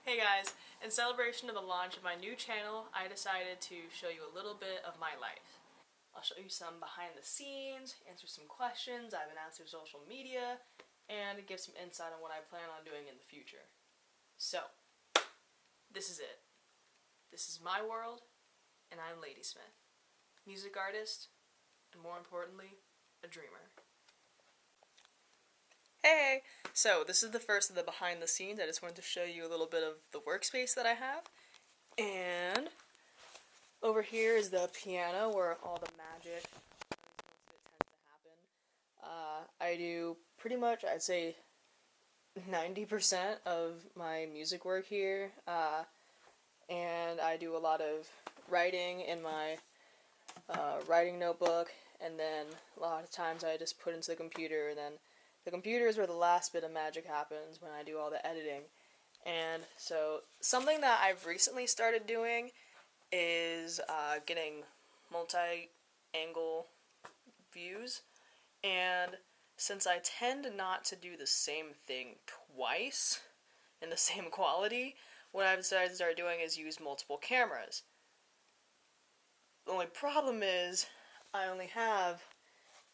Hey guys, in celebration of the launch of my new channel, I decided to show you a little bit of my life. I'll show you some behind the scenes, answer some questions I've been asked through social media, and give some insight on what I plan on doing in the future. So, this is it. This is my world, and I'm Ladysmith. Music artist, and more importantly, a dreamer. Hey! So, this is the first of the behind the scenes. I just wanted to show you a little bit of the workspace that I have. And over here is the piano where all the magic tends to happen. I do pretty much, I'd say, 90% of my music work here. And I do a lot of writing in my writing notebook, and then a lot of times I just put into the computer, and then the computer is where the last bit of magic happens when I do all the editing. And so something that I've recently started doing is getting multi-angle views, and since I tend not to do the same thing twice in the same quality, what I've decided to start doing is use multiple cameras. The only problem is I only have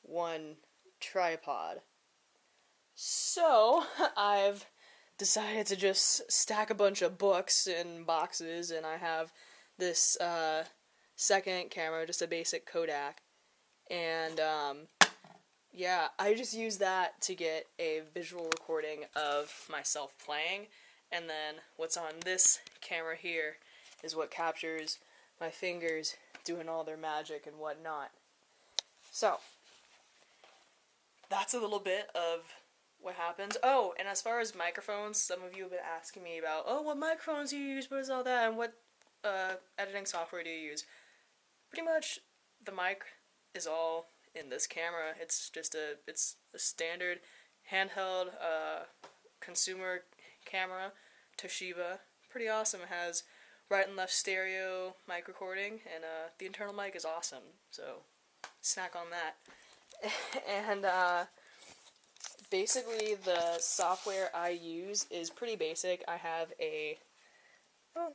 one tripod. So, I've decided to just stack a bunch of books in boxes, and I have this second camera, just a basic Kodak, and yeah, I just use that to get a visual recording of myself playing, and then what's on this camera here is what captures my fingers doing all their magic and whatnot. So, that's a little bit of what happens. Oh, and as far as microphones, some of you have been asking me about, oh, what microphones do you use, what is all that, and what editing software do you use? Pretty much the mic is all in this camera. It's just it's a standard handheld consumer camera, Toshiba. Pretty awesome. It has right and left stereo mic recording, and the internal mic is awesome, so snack on that. And basically the software I use is pretty basic. I have a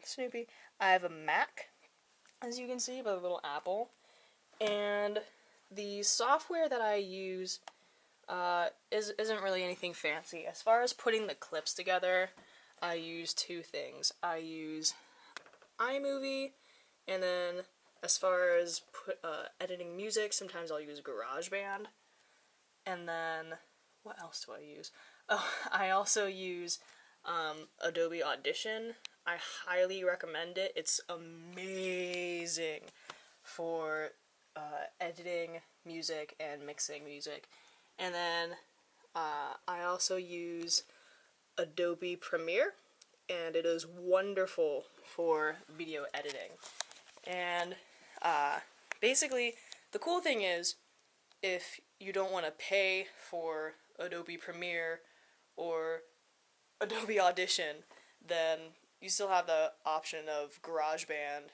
Snoopy. I have a Mac, as you can see, by the little apple, and the software that I use isn't really anything fancy. As far as putting the clips together, I use two things. I use iMovie, and then as far as editing music, sometimes I'll use GarageBand, and then what else do I use? Oh, I also use Adobe Audition. I highly recommend it. It's amazing for editing music and mixing music. And then I also use Adobe Premiere, and it is wonderful for video editing. And basically, the cool thing is, if you don't want to pay for Adobe Premiere or Adobe Audition, then you still have the option of GarageBand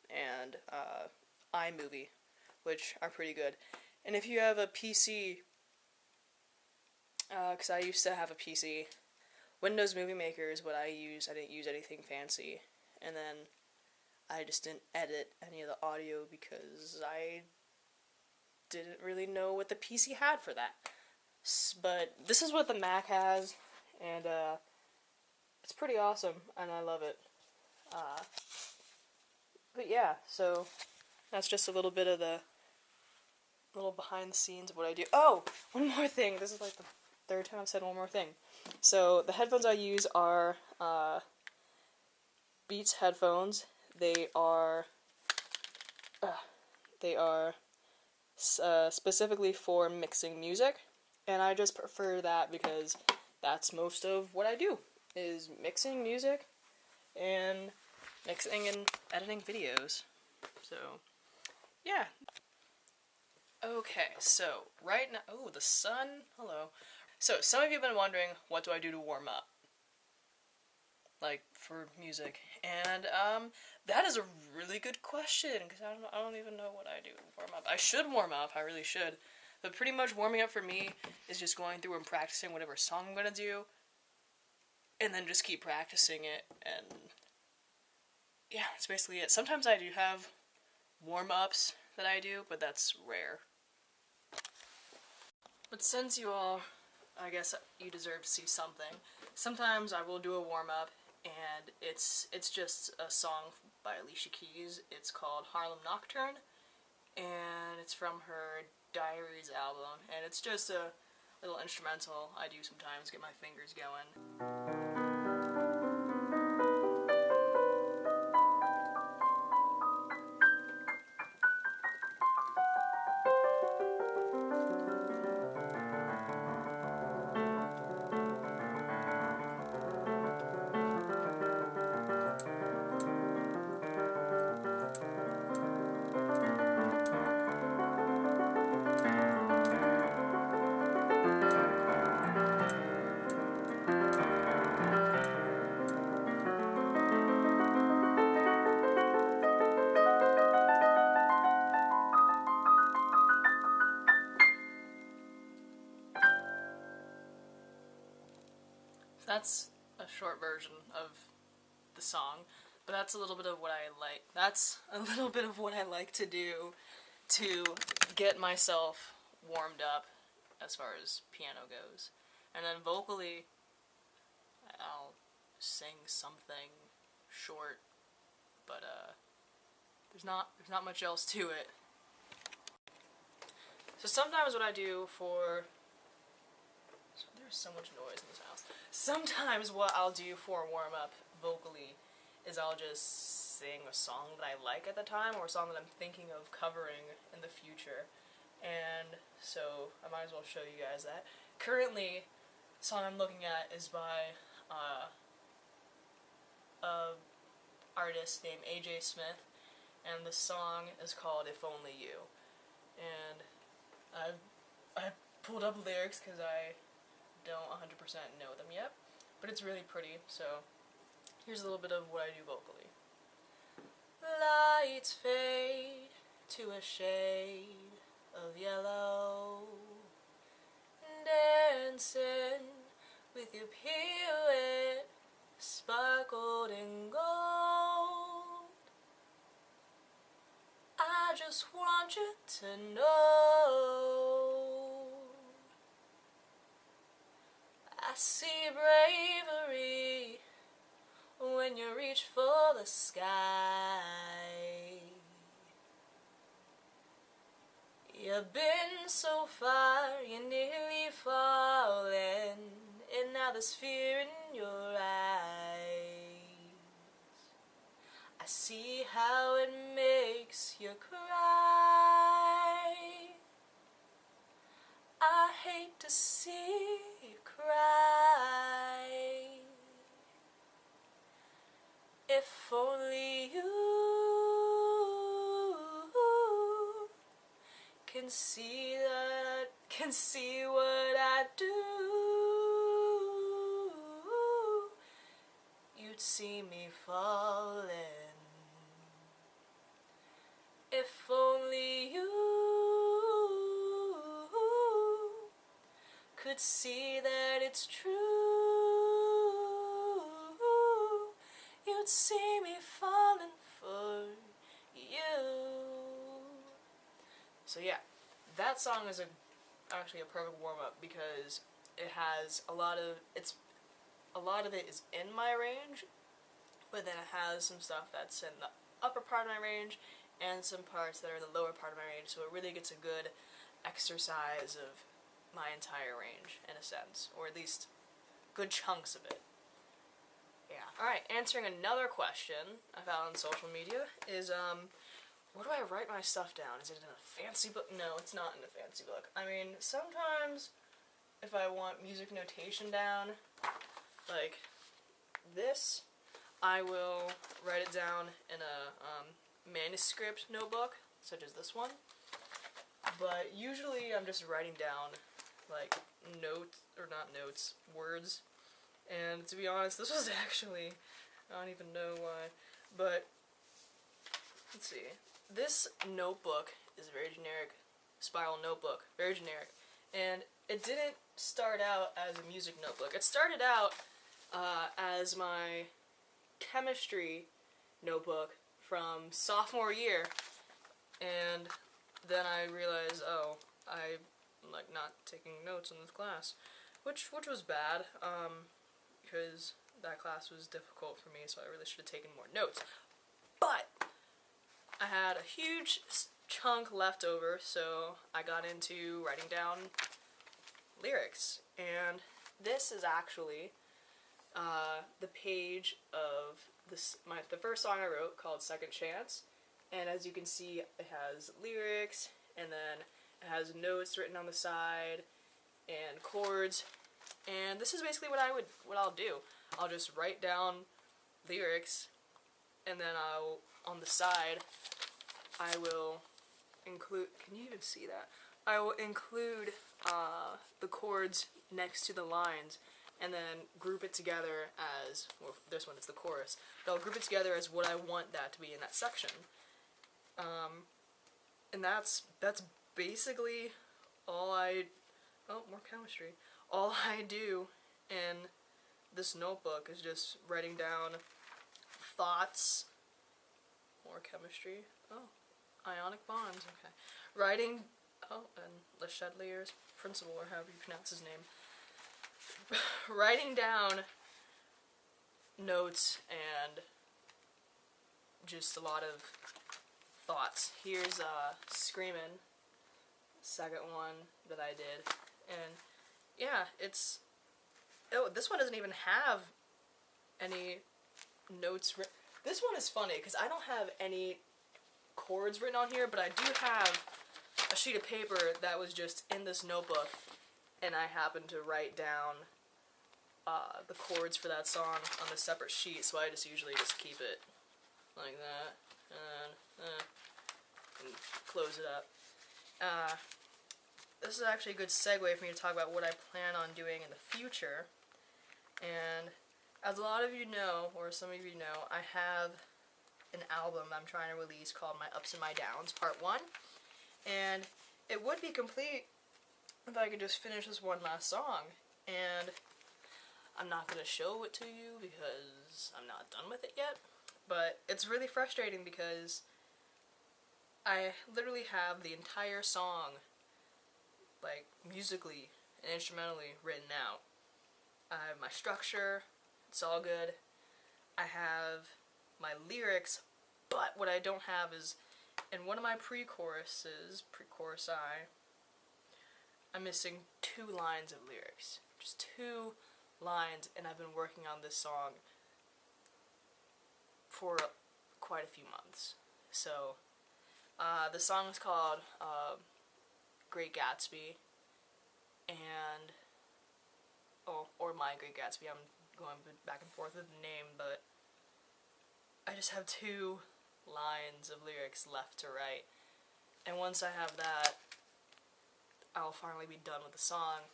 and iMovie, which are pretty good. And if you have a PC, because I used to have a PC, Windows Movie Maker is what I use. I didn't use anything fancy. And then I just didn't edit any of the audio because I didn't really know what the PC had for that. But this is what the Mac has, and it's pretty awesome, and I love it. But yeah, so that's just a little bit of the little behind the scenes of what I do. Oh, one more thing. This is like the third time I've said one more thing. So the headphones I use are Beats headphones. They are specifically for mixing music, and I just prefer that because that's most of what I do, is mixing music and mixing and editing videos. So, yeah. Okay, so right now, oh, the sun, hello. So, some of you have been wondering, what do I do to warm up? Like, for music. And, that is a really good question, because I don't even know what I do to warm up. I should warm up, I really should. But pretty much warming up for me is just going through and practicing whatever song I'm gonna do, and then just keep practicing it, and yeah, that's basically it. Sometimes I do have warm-ups that I do, but that's rare. But since you all, I guess you deserve to see something, sometimes I will do a warm-up, and it's just a song by Alicia Keys. It's called Harlem Nocturne, and it's from her Diaries album, and it's just a little instrumental I do sometimes to get my fingers going. That's a short version of the song, but that's a little bit of what I like. That's a little bit of what I like to do to get myself warmed up as far as piano goes. And then vocally, I'll sing something short, but there's not much else to it. So sometimes what I do for there's so much noise in this house. Sometimes what I'll do for a warm-up vocally is I'll just sing a song that I like at the time, or a song that I'm thinking of covering in the future. And so I might as well show you guys that. Currently, the song I'm looking at is by a artist named AJ Smith, and the song is called If Only You. And I pulled up lyrics because I don't 100% know them yet, but it's really pretty, so here's a little bit of what I do vocally. Lights fade to a shade of yellow, dancing with your pirouette, sparkled in gold. I just want you to know I see bravery when you reach for the sky. You've been so far, you're nearly falling, and now there's fear in your eyes. I see how it makes you cry. I hate to see you cry. If only you can see what I do, you'd see me falling. If only you could see that it's true, you'd see me falling for you. So yeah, that song is actually a perfect warm-up because it has a lot of it is in my range, but then it has some stuff that's in the upper part of my range and some parts that are in the lower part of my range, so it really gets a good exercise of my entire range, in a sense, or at least good chunks of it. Yeah. Alright, answering another question I found on social media is, where do I write my stuff down? Is it in a fancy book? No, it's not in a fancy book. I mean, sometimes, if I want music notation down, like this, I will write it down in a manuscript notebook, such as this one. But usually I'm just writing down, like, words. And to be honest, this was actually, I don't even know why, but, let's see. This notebook is a very generic spiral notebook, very generic. And it didn't start out as a music notebook. It started out as my chemistry notebook from sophomore year, and then I realized, oh, I'm like not taking notes in this class, which was bad, because that class was difficult for me, so I really should have taken more notes. But I had a huge chunk left over, so I got into writing down lyrics, and this is actually the page of the first song I wrote, called Second Chance, and as you can see, it has lyrics, and then it has notes written on the side, and chords, and this is basically what I'll do. I'll just write down lyrics, and then on the side, I will include, can you even see that? I will include the chords next to the lines, and then group it together as, well, this one is the chorus, but I'll group it together as what I want that to be in that section. And that's basically all more chemistry. All I do in this notebook is just writing down thoughts, more chemistry, ionic bonds, okay. Writing, and Le Chatelier's principle, or however you pronounce his name. Writing down notes and just a lot of thoughts. Here's Screamin', second one that I did, and yeah, this one doesn't even have any notes written. This one is funny because I don't have any chords written on here, but I do have a sheet of paper that was just in this notebook, and I happened to write down the chords for that song on a separate sheet, so I usually just keep it like that, and close it up. This is actually a good segue for me to talk about what I plan on doing in the future, and as a lot of you know, or some of you know, I have an album I'm trying to release called My Ups and My Downs, Part 1, and it would be complete if I could just finish this one last song, and I'm not going to show it to you because I'm not done with it yet, but it's really frustrating because I literally have the entire song, like, musically and instrumentally written out. I have my structure, it's all good. I have my lyrics, but what I don't have is, in one of my pre-choruses, pre-chorusi, I'm missing 2 lines of lyrics. Just 2 lines, and I've been working on this song for quite a few months. So, the song is called Great Gatsby, and, or My Great Gatsby. I'm going back and forth with the name, but I just have 2 lines of lyrics left to write, and once I have that, I'll finally be done with the song.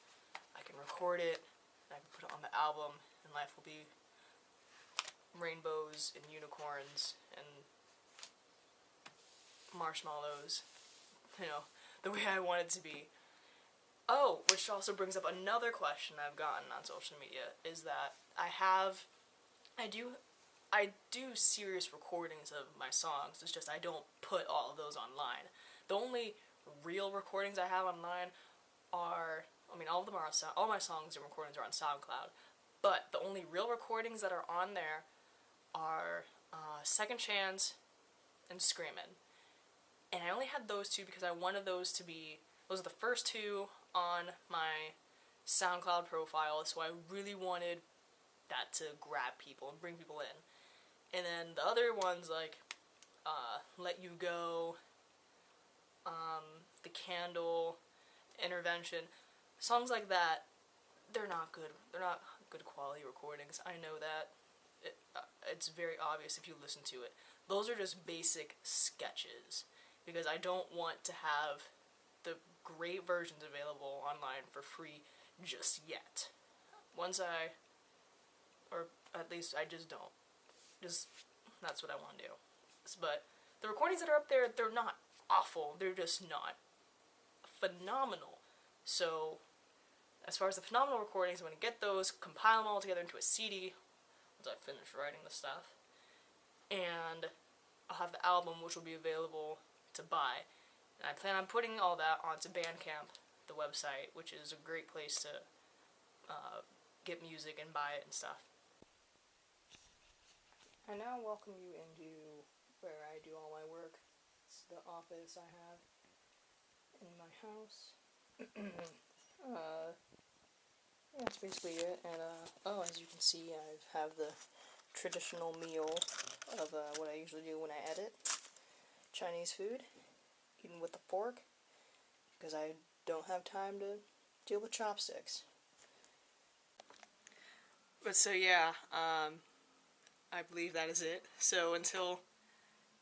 I can record it, and I can put it on the album, and life will be rainbows and unicorns and marshmallows, you know, the way I want it to be. Oh, which also brings up another question I've gotten on social media, is that I do serious recordings of my songs. It's just I don't put all of those online. The only real recordings I have online are, I mean, all of them are on all my songs and recordings are on SoundCloud, but the only real recordings that are on there are Second Chance and Screamin'. And I only had those 2 because I wanted those to be, those are the first 2 on my SoundCloud profile, so I really wanted that to grab people and bring people in. And then the other ones, like Let You Go, The Candle, Intervention, songs like that, they're not good. They're not good quality recordings. I know that. It's very obvious if you listen to it. Those are just basic sketches, because I don't want to have the great versions available online for free just yet. Or at least I just don't. That's what I want to do. But the recordings that are up there, they're not awful. They're just not phenomenal. So as far as the phenomenal recordings, I'm going to get those, compile them all together into a CD once I finish writing the stuff, and I'll have the album, which will be available to buy. And I plan on putting all that onto Bandcamp, the website, which is a great place to get music and buy it and stuff. I now welcome you into where I do all my work. It's the office I have in my house. That's basically it. And as you can see, I have the traditional meal of what I usually do when I edit Chinese food, eaten with a fork, because I don't have time to deal with chopsticks. But so yeah, I believe that is it. So until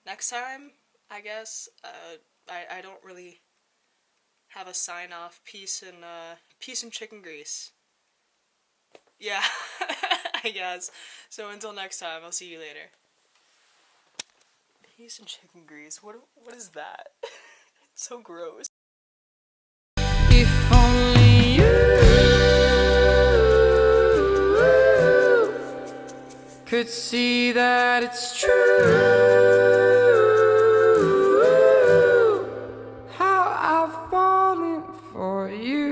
next time, I guess, I don't really have a sign-off. Peace and chicken grease. Yeah, I guess. So until next time, I'll see you later. Peace and chicken grease. What is that? It's so gross. If only you could see that it's true, how I've fallen for you.